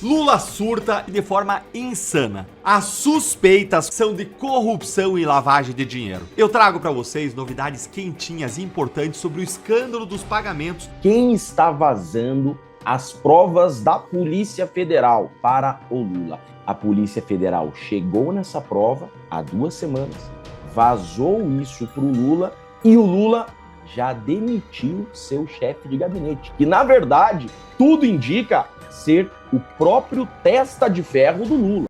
Lula surta de forma insana. As suspeitas são de corrupção e lavagem de dinheiro. Eu trago para vocês novidades quentinhas e importantes sobre o escândalo dos pagamentos. Quem está vazando as provas da Polícia Federal para o Lula? A Polícia Federal chegou nessa prova há 2 semanas, vazou isso para o Lula e o Lula já demitiu seu chefe de gabinete, que na verdade tudo indica ser o próprio testa de ferro do Lula.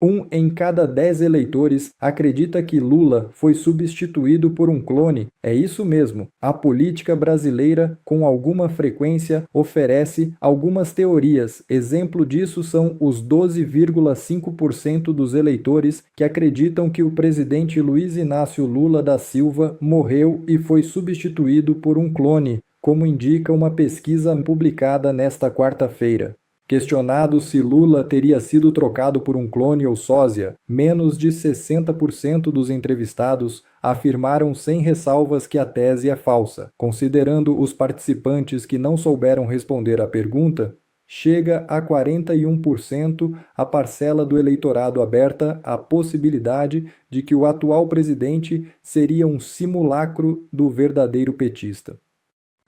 Um em cada 10 eleitores acredita que Lula foi substituído por um clone. É isso mesmo. A política brasileira, com alguma frequência, oferece algumas teorias. Exemplo disso são os 12,5% dos eleitores que acreditam que o presidente Luiz Inácio Lula da Silva morreu e foi substituído por um clone, como indica uma pesquisa publicada nesta quarta-feira. Questionado se Lula teria sido trocado por um clone ou sósia, menos de 60% dos entrevistados afirmaram sem ressalvas que a tese é falsa. Considerando os participantes que não souberam responder à pergunta, chega a 41% a parcela do eleitorado aberta à possibilidade de que o atual presidente seria um simulacro do verdadeiro petista.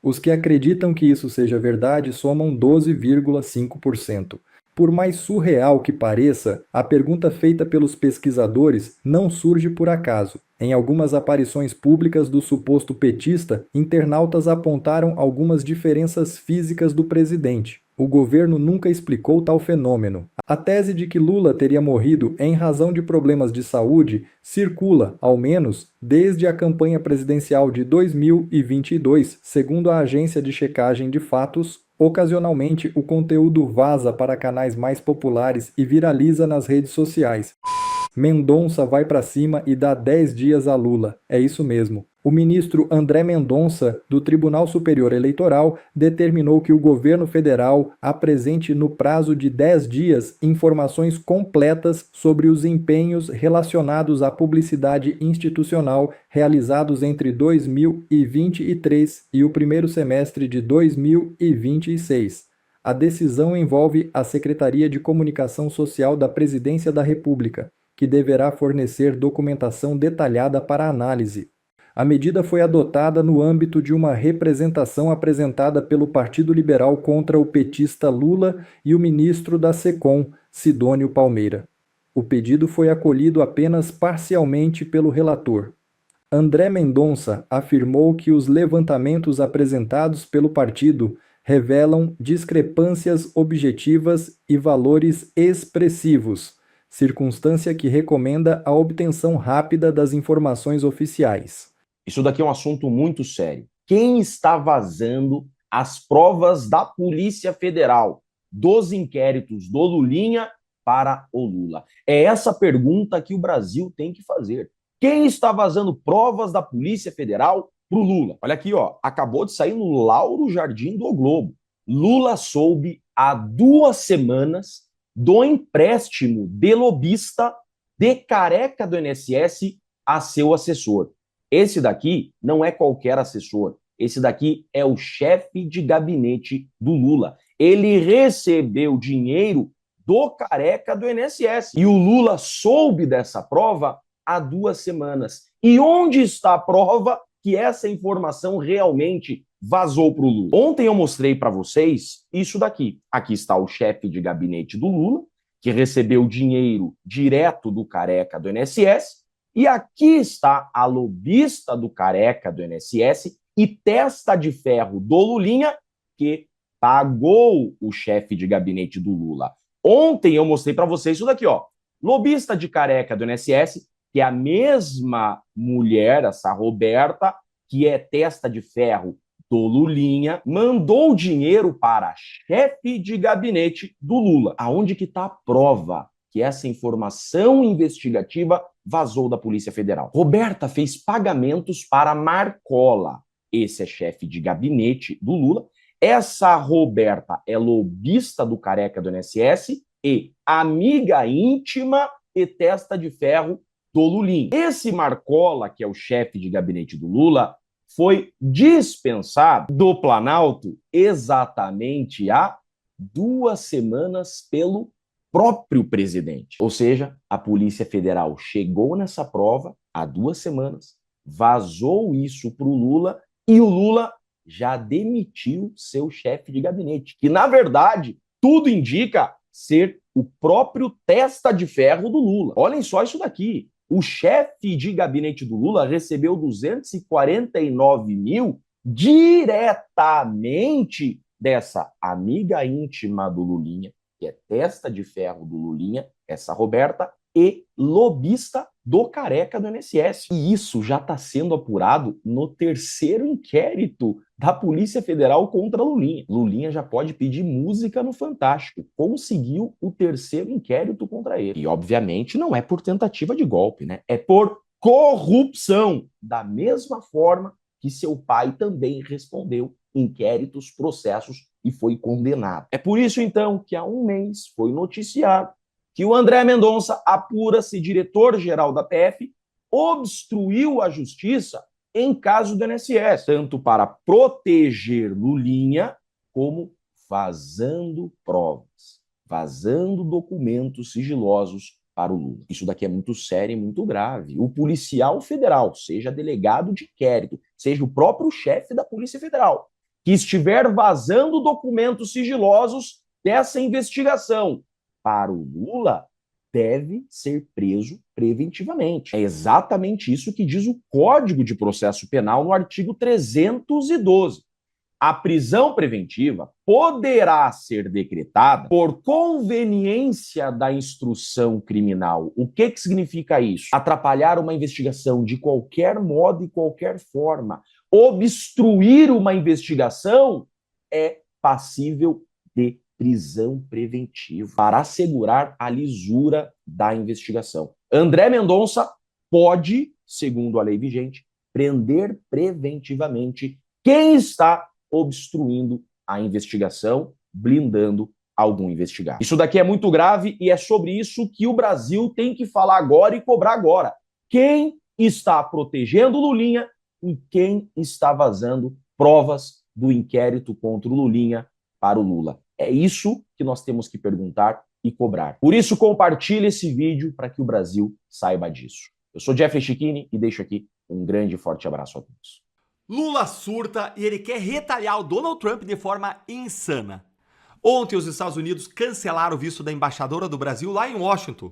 Os que acreditam que isso seja verdade somam 12,5%. Por mais surreal que pareça, a pergunta feita pelos pesquisadores não surge por acaso. Em algumas aparições públicas do suposto petista, internautas apontaram algumas diferenças físicas do presidente. O governo nunca explicou tal fenômeno. A tese de que Lula teria morrido em razão de problemas de saúde circula, ao menos, desde a campanha presidencial de 2022, segundo a agência de checagem de fatos. Ocasionalmente, o conteúdo vaza para canais mais populares e viraliza nas redes sociais. Mendonça vai para cima e dá 10 dias a Lula. É isso mesmo. O ministro André Mendonça, do Tribunal Superior Eleitoral, determinou que o governo federal apresente no prazo de 10 dias informações completas sobre os empenhos relacionados à publicidade institucional realizados entre 2023 e o primeiro semestre de 2026. A decisão envolve a Secretaria de Comunicação Social da Presidência da República, que deverá fornecer documentação detalhada para análise. A medida foi adotada no âmbito de uma representação apresentada pelo Partido Liberal contra o petista Lula e o ministro da SECOM, Sidônio Palmeira. O pedido foi acolhido apenas parcialmente pelo relator. André Mendonça afirmou que os levantamentos apresentados pelo partido revelam discrepâncias objetivas e valores expressivos, circunstância que recomenda a obtenção rápida das informações oficiais. Isso daqui é um assunto muito sério. Quem está vazando as provas da Polícia Federal dos inquéritos do Lulinha para o Lula? É essa pergunta que o Brasil tem que fazer. Quem está vazando provas da Polícia Federal para o Lula? Olha aqui, ó, acabou de sair no Lauro Jardim do O Globo. Lula soube há 2 semanas do empréstimo de lobista de Careca do INSS a seu assessor. Esse daqui não é qualquer assessor. Esse daqui é o chefe de gabinete do Lula. Ele recebeu dinheiro do Careca do INSS. E o Lula soube dessa prova há 2 semanas. E onde está a prova que essa informação realmente vazou para o Lula? Ontem eu mostrei para vocês isso daqui. Aqui está o chefe de gabinete do Lula, que recebeu dinheiro direto do Careca do INSS. E aqui está a lobista do Careca do INSS e testa de ferro do Lulinha, que pagou o chefe de gabinete do Lula. Ontem eu mostrei para vocês isso daqui, ó. Lobista de Careca do INSS, que é a mesma mulher, essa Roberta, que é testa de ferro do Lulinha, mandou dinheiro para chefe de gabinete do Lula. Aonde que está a prova que essa informação investigativa vazou da Polícia Federal? Roberta fez pagamentos para Marcola. Esse é chefe de gabinete do Lula. Essa Roberta é lobista do Careca do INSS e amiga íntima e testa de ferro do Lulinha. Esse Marcola, que é o chefe de gabinete do Lula, foi dispensado do Planalto exatamente há 2 semanas pelo próprio presidente. Ou seja, a Polícia Federal chegou nessa prova há 2 semanas, vazou isso para o Lula e o Lula já demitiu seu chefe de gabinete, que, na verdade, tudo indica ser o próprio testa de ferro do Lula. Olhem só isso daqui. O chefe de gabinete do Lula recebeu 249 mil diretamente dessa amiga íntima do Lulinha, que é testa de ferro do Lulinha, essa Roberta, e lobista do careca do INSS. E isso já está sendo apurado no 3º inquérito da Polícia Federal contra Lulinha. Lulinha já pode pedir música no Fantástico. Conseguiu o 3º inquérito contra ele. E, obviamente, não é por tentativa de golpe, né? É por corrupção. Da mesma forma que seu pai também respondeu inquéritos, processos e foi condenado. É por isso, então, que há um mês foi noticiado que o André Mendonça, apura-se diretor-geral da PF, obstruiu a justiça em caso do INSS, tanto para proteger Lulinha, como vazando provas, vazando documentos sigilosos para o Lula. Isso daqui é muito sério e muito grave. O policial federal, seja delegado de inquérito, seja o próprio chefe da Polícia Federal, que estiver vazando documentos sigilosos dessa investigação para o Lula, deve ser preso preventivamente. É exatamente isso que diz o Código de Processo Penal no artigo 312. A prisão preventiva poderá ser decretada por conveniência da instrução criminal. O que significa isso? Atrapalhar uma investigação de qualquer modo e qualquer forma. Obstruir uma investigação é passível de prisão preventiva para assegurar a lisura da investigação. André Mendonça pode, segundo a lei vigente, prender preventivamente quem está obstruindo a investigação, blindando algum investigado. Isso daqui é muito grave e é sobre isso que o Brasil tem que falar agora e cobrar agora. Quem está protegendo Lulinha e quem está vazando provas do inquérito contra o Lulinha para o Lula? É isso que nós temos que perguntar e cobrar. Por isso, compartilhe esse vídeo para que o Brasil saiba disso. Eu sou Jeffrey Chicchini e deixo aqui um grande e forte abraço a todos. Lula surta e ele quer retalhar o Donald Trump de forma insana. Ontem os Estados Unidos cancelaram o visto da embaixadora do Brasil lá em Washington.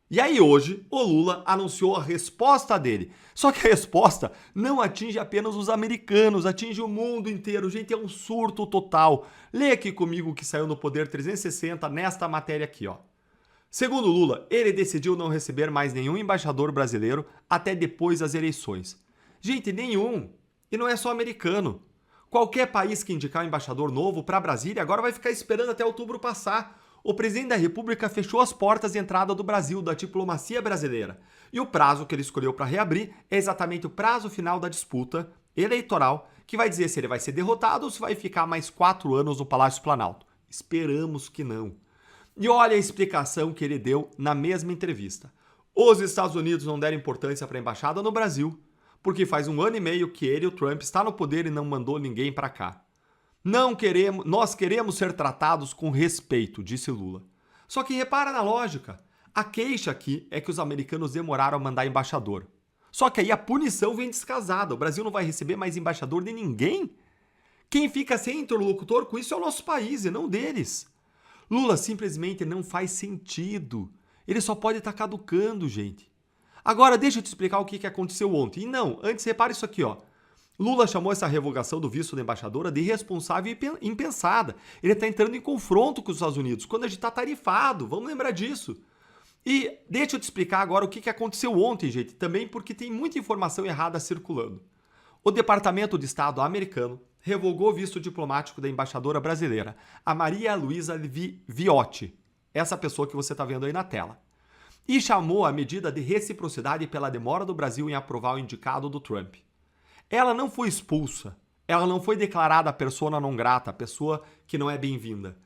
E aí hoje o Lula anunciou a resposta dele. Só que a resposta não atinge apenas os americanos, atinge o mundo inteiro. Gente, é um surto total. Leia aqui comigo o que saiu no Poder 360 nesta matéria aqui, ó. Segundo Lula, ele decidiu não receber mais nenhum embaixador brasileiro até depois das eleições. Gente, nenhum. E não é só americano. Qualquer país que indicar um embaixador novo para Brasília agora vai ficar esperando até outubro passar. O presidente da República fechou as portas de entrada do Brasil, da diplomacia brasileira. E o prazo que ele escolheu para reabrir é exatamente o prazo final da disputa eleitoral, que vai dizer se ele vai ser derrotado ou se vai ficar mais 4 anos no Palácio Planalto. Esperamos que não. E olha a explicação que ele deu na mesma entrevista. Os Estados Unidos não deram importância para a embaixada no Brasil, porque faz 1 ano e meio que ele, o Trump, está no poder e não mandou ninguém para cá. Nós queremos ser tratados com respeito, disse Lula. Só que repara na lógica. A queixa aqui é que os americanos demoraram a mandar embaixador. Só que aí a punição vem descasada. O Brasil não vai receber mais embaixador de ninguém. Quem fica sem interlocutor com isso é o nosso país e não deles. Lula simplesmente não faz sentido. Ele só pode estar caducando, gente. Agora deixa eu te explicar o que aconteceu ontem. E não, antes repare isso aqui, ó. Lula chamou essa revogação do visto da embaixadora de irresponsável e impensada. Ele está entrando em confronto com os Estados Unidos, quando a gente está tarifado, vamos lembrar disso. E deixa eu te explicar agora o que aconteceu ontem, gente, também porque tem muita informação errada circulando. O Departamento de Estado americano revogou o visto diplomático da embaixadora brasileira, a Maria Luísa Viotti, essa pessoa que você está vendo aí na tela, e chamou a medida de reciprocidade pela demora do Brasil em aprovar o indicado do Trump. Ela não foi expulsa, ela não foi declarada persona non grata, a pessoa que não é bem-vinda.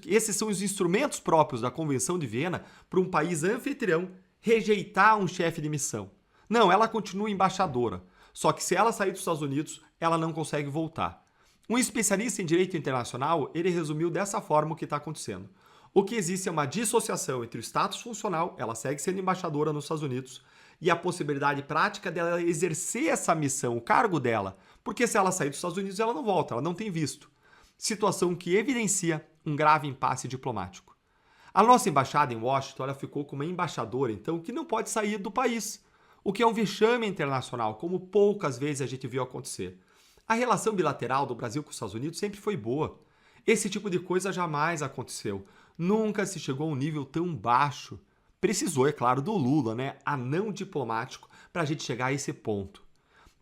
esses são os instrumentos próprios da Convenção de Viena para um país anfitrião rejeitar um chefe de missão. Não, ela continua embaixadora. Só que se ela sair dos Estados Unidos, ela não consegue voltar. Um especialista em direito internacional, ele resumiu dessa forma o que está acontecendo. O que existe é uma dissociação entre o status funcional, ela segue sendo embaixadora nos Estados Unidos, e a possibilidade prática dela exercer essa missão, o cargo dela. Porque se ela sair dos Estados Unidos, ela não volta, ela não tem visto. Situação que evidencia um grave impasse diplomático. A nossa embaixada em Washington, ela ficou com uma embaixadora, então, que não pode sair do país, o que é um vexame internacional, como poucas vezes a gente viu acontecer. A relação bilateral do Brasil com os Estados Unidos sempre foi boa. Esse tipo de coisa jamais aconteceu. Nunca se chegou a um nível tão baixo. Precisou, é claro, do Lula, anão diplomático, para a gente chegar a esse ponto.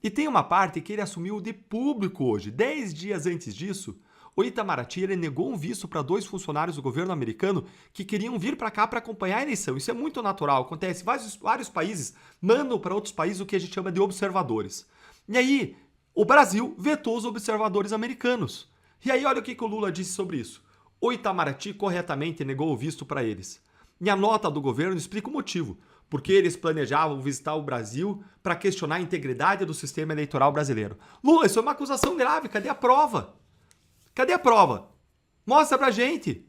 E tem uma parte que ele assumiu de público hoje. 10 dias antes disso, o Itamaraty ele negou um visto para 2 funcionários do governo americano que queriam vir para cá para acompanhar a eleição. Isso é muito natural, acontece. Vários países mandam para outros países o que a gente chama de observadores. E aí, o Brasil vetou os observadores americanos. E aí, olha o que o Lula disse sobre isso. O Itamaraty corretamente negou o visto para eles. E a nota do governo explica o motivo. Porque eles planejavam visitar o Brasil para questionar a integridade do sistema eleitoral brasileiro. Lula, isso é uma acusação grave. Cadê a prova? Cadê a prova? Mostra pra gente.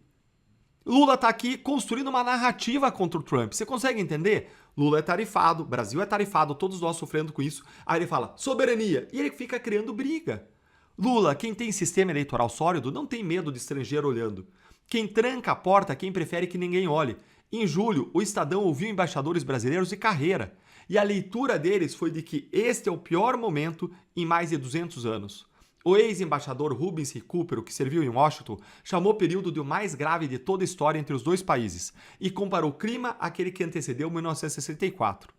Lula está aqui construindo uma narrativa contra o Trump. Você consegue entender? Lula é tarifado, Brasil é tarifado, todos nós sofrendo com isso. Aí ele fala, soberania. E ele fica criando briga. Lula, quem tem sistema eleitoral sólido, não tem medo de estrangeiro olhando. Quem tranca a porta, quem prefere que ninguém olhe. Em julho, o Estadão ouviu embaixadores brasileiros de carreira. E a leitura deles foi de que este é o pior momento em mais de 200 anos. O ex-embaixador Rubens Recupero, que serviu em Washington, chamou o período de o mais grave de toda a história entre os dois países e comparou o clima àquele que antecedeu 1964.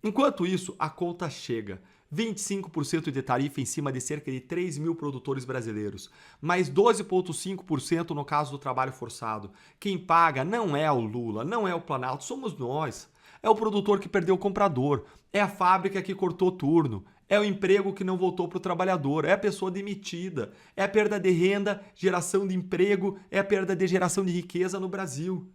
Enquanto isso, a conta chega. 25% de tarifa em cima de cerca de 3 mil produtores brasileiros, mais 12,5% no caso do trabalho forçado. Quem paga não é o Lula, não é o Planalto, somos nós. É o produtor que perdeu o comprador, é a fábrica que cortou turno, é o emprego que não voltou para o trabalhador, é a pessoa demitida, é a perda de renda, geração de emprego, é a perda de geração de riqueza no Brasil.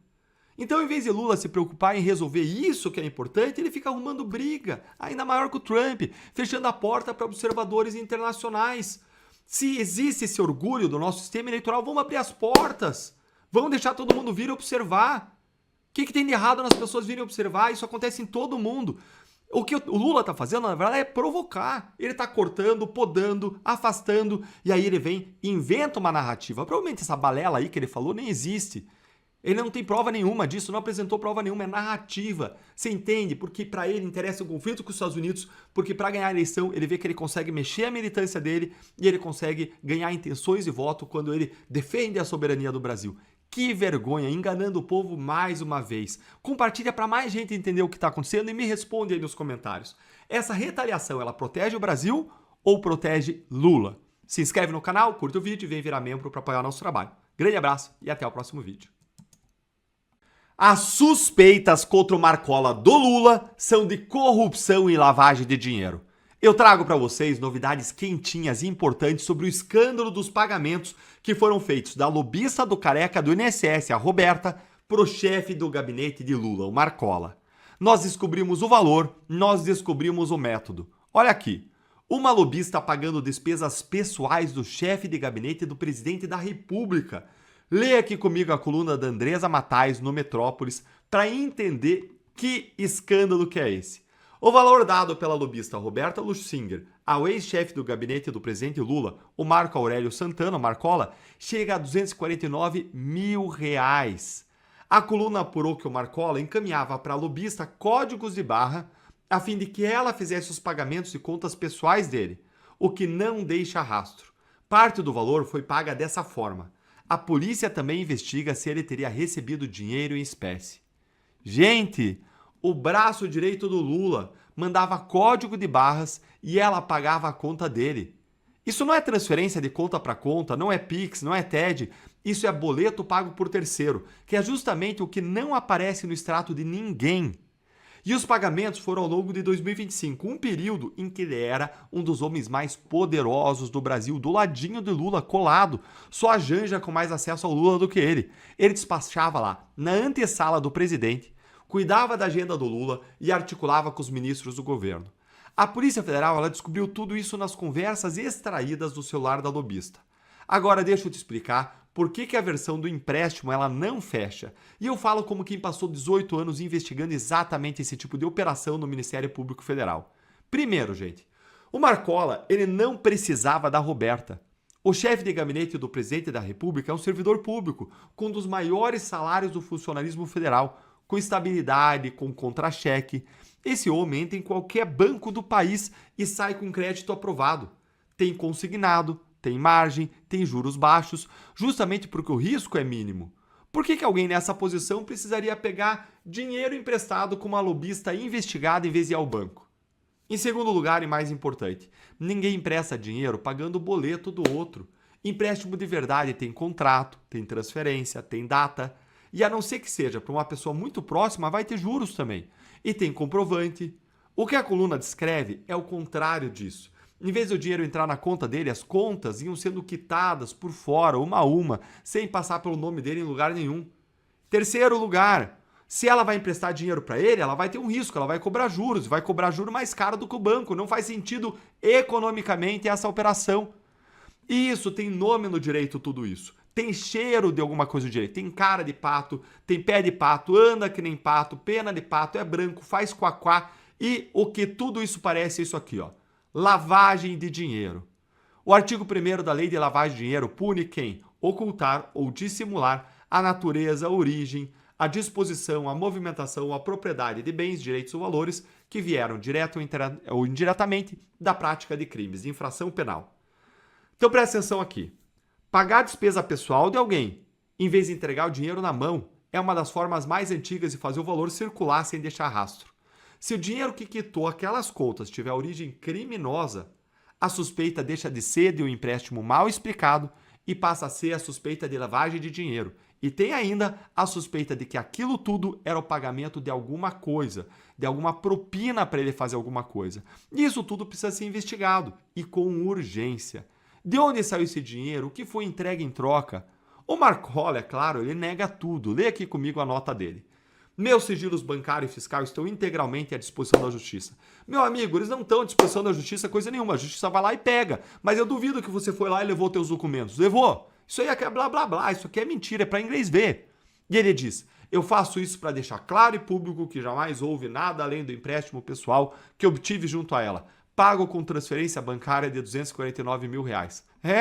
Então, em vez de Lula se preocupar em resolver isso que é importante, ele fica arrumando briga, ainda maior que o Trump, fechando a porta para observadores internacionais. Se existe esse orgulho do nosso sistema eleitoral, vamos abrir as portas, vamos deixar todo mundo vir observar. O que tem de errado nas pessoas virem observar? Isso acontece em todo mundo. O que o Lula está fazendo, na verdade, é provocar. Ele está cortando, podando, afastando, e aí ele vem e inventa uma narrativa. Provavelmente essa balela aí que ele falou nem existe. Ele não tem prova nenhuma disso, não apresentou prova nenhuma, é narrativa. Você entende? Porque para ele interessa o conflito com os Estados Unidos, porque para ganhar a eleição ele vê que ele consegue mexer a militância dele e ele consegue ganhar intenções de voto quando ele defende a soberania do Brasil. Que vergonha, enganando o povo mais uma vez. Compartilha para mais gente entender o que está acontecendo e me responde aí nos comentários. Essa retaliação, ela protege o Brasil ou protege Lula? Se inscreve no canal, curta o vídeo e vem virar membro para apoiar o nosso trabalho. Grande abraço e até o próximo vídeo. As suspeitas contra o Marcola do Lula são de corrupção e lavagem de dinheiro. Eu trago para vocês novidades quentinhas e importantes sobre o escândalo dos pagamentos que foram feitos da lobista do careca do INSS, a Roberta, pro chefe do gabinete de Lula, o Marcola. Nós descobrimos o valor, nós descobrimos o método. Olha aqui, uma lobista pagando despesas pessoais do chefe de gabinete do presidente da República. Leia aqui comigo a coluna da Andresa Matais no Metrópolis para entender que escândalo que é esse. O valor dado pela lobista Roberta Luxinger ao ex-chefe do gabinete do presidente Lula, o Marco Aurélio Santana, o Marcola, chega a R$249 mil. A coluna apurou que o Marcola encaminhava para a lobista códigos de barra a fim de que ela fizesse os pagamentos de contas pessoais dele, o que não deixa rastro. Parte do valor foi paga dessa forma. A polícia também investiga se ele teria recebido dinheiro em espécie. Gente, o braço direito do Lula mandava código de barras e ela pagava a conta dele. Isso não é transferência de conta para conta, não é Pix, não é TED. Isso é boleto pago por terceiro, que é justamente o que não aparece no extrato de ninguém. E os pagamentos foram ao longo de 2025, um período em que ele era um dos homens mais poderosos do Brasil, do ladinho de Lula, colado. Só a Janja com mais acesso ao Lula do que ele. Ele despachava lá, na antessala do presidente, cuidava da agenda do Lula e articulava com os ministros do governo. A Polícia Federal ela descobriu tudo isso nas conversas extraídas do celular da lobista. Agora deixa eu te explicar por que a versão do empréstimo ela não fecha. E eu falo como quem passou 18 anos investigando exatamente esse tipo de operação no Ministério Público Federal. Primeiro, gente, o Marcola ele não precisava da Roberta. O chefe de gabinete do presidente da República é um servidor público, com um dos maiores salários do funcionalismo federal, com estabilidade, com contra-cheque. Esse homem entra em qualquer banco do país e sai com crédito aprovado. Tem consignado, tem margem, tem juros baixos, justamente porque o risco é mínimo. Por que alguém nessa posição precisaria pegar dinheiro emprestado com uma lobista investigada em vez de ir ao banco? Em segundo lugar, e mais importante, ninguém empresta dinheiro pagando o boleto do outro. Empréstimo de verdade tem contrato, tem transferência, tem data. E a não ser que seja para uma pessoa muito próxima, vai ter juros também. E tem comprovante. O que a coluna descreve é o contrário disso. Em vez do dinheiro entrar na conta dele, as contas iam sendo quitadas por fora, uma a uma, sem passar pelo nome dele em lugar nenhum. Terceiro lugar, se ela vai emprestar dinheiro para ele, ela vai ter um risco, ela vai cobrar juros, vai cobrar juro mais caro do que o banco. Não faz sentido economicamente essa operação. E isso tem nome no direito, tudo isso. Tem cheiro de alguma coisa do direito. Tem cara de pato, tem pé de pato, anda que nem pato, pena de pato, é branco, faz quaquá. E o que tudo isso parece é isso aqui, ó. Lavagem de dinheiro. O artigo 1º da Lei de Lavagem de Dinheiro pune quem ocultar ou dissimular a natureza, a origem, a disposição, a movimentação, a propriedade de bens, direitos ou valores que vieram direto ou indiretamente da prática de crimes, de infração penal. Então presta atenção aqui. Pagar a despesa pessoal de alguém, em vez de entregar o dinheiro na mão, é uma das formas mais antigas de fazer o valor circular sem deixar rastro. Se o dinheiro que quitou aquelas contas tiver origem criminosa, a suspeita deixa de ser de um empréstimo mal explicado e passa a ser a suspeita de lavagem de dinheiro. E tem ainda a suspeita de que aquilo tudo era o pagamento de alguma coisa, de alguma propina para ele fazer alguma coisa. E isso tudo precisa ser investigado e com urgência. De onde saiu esse dinheiro? O que foi entregue em troca? O Marcola, é claro, ele nega tudo. Lê aqui comigo a nota dele. Meus sigilos bancário e fiscal estão integralmente à disposição da justiça. Meu amigo, eles não estão à disposição da justiça coisa nenhuma. A justiça vai lá e pega. Mas eu duvido que você foi lá e levou teus documentos. Levou? Isso aí é blá blá blá. Isso aqui é mentira, é para inglês ver. E ele diz, eu faço isso para deixar claro e público que jamais houve nada além do empréstimo pessoal que obtive junto a ela. Pago com transferência bancária de R$249 mil.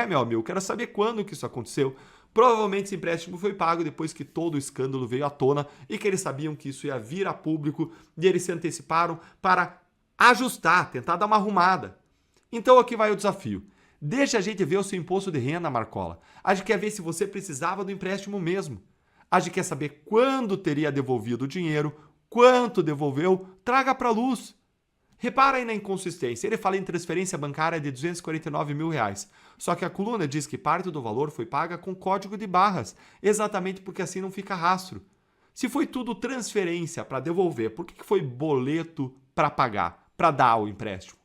Meu amigo, quero saber quando que isso aconteceu. Provavelmente esse empréstimo foi pago depois que todo o escândalo veio à tona e que eles sabiam que isso ia vir a público e eles se anteciparam para ajustar, tentar dar uma arrumada. Então aqui vai o desafio. Deixa a gente ver o seu imposto de renda, Marcola. A gente quer ver se você precisava do empréstimo mesmo. A gente quer saber quando teria devolvido o dinheiro, quanto devolveu, traga para a luz. Repara aí na inconsistência. Ele fala em transferência bancária de R$249 mil. Só que a coluna diz que parte do valor foi paga com código de barras, exatamente porque assim não fica rastro. Se foi tudo transferência para devolver, por que foi boleto para pagar, para dar o empréstimo?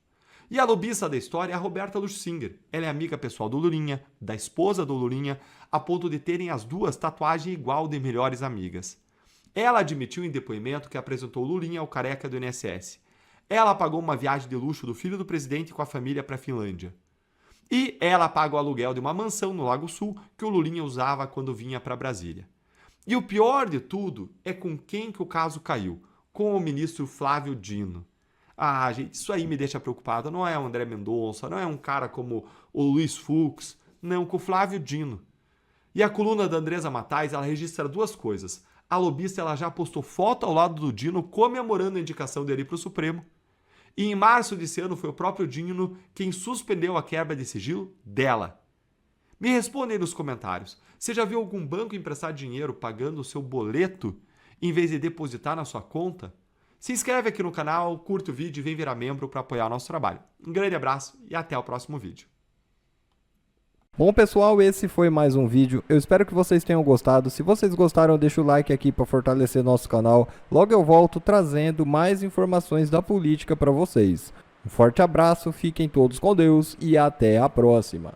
E a lobista da história é a Roberta Luxinger. Ela é amiga pessoal do Lulinha, da esposa do Lulinha, a ponto de terem as duas tatuagem igual de melhores amigas. Ela admitiu em depoimento que apresentou Lulinha ao careca do INSS. Ela pagou uma viagem de luxo do filho do presidente com a família para a Finlândia. E ela paga o aluguel de uma mansão no Lago Sul que o Lulinha usava quando vinha para Brasília. E o pior de tudo é com quem que o caso caiu. Com o ministro Flávio Dino. Ah, gente, isso aí me deixa preocupado. Não é o André Mendonça, não é um cara como o Luiz Fux. Não, com o Flávio Dino. E a coluna da Andresa Matais, ela registra duas coisas. A lobista ela já postou foto ao lado do Dino comemorando a indicação dele para o Supremo. E em março desse ano foi o próprio Dino quem suspendeu a quebra de sigilo dela. Me responde aí nos comentários. Você já viu algum banco emprestar dinheiro pagando o seu boleto em vez de depositar na sua conta? Se inscreve aqui no canal, curta o vídeo e vem virar membro para apoiar o nosso trabalho. Um grande abraço e até o próximo vídeo. Bom, pessoal, esse foi mais um vídeo. Eu espero que vocês tenham gostado. Se vocês gostaram, deixa o like aqui para fortalecer nosso canal. Logo eu volto trazendo mais informações da política para vocês. Um forte abraço, fiquem todos com Deus e até a próxima.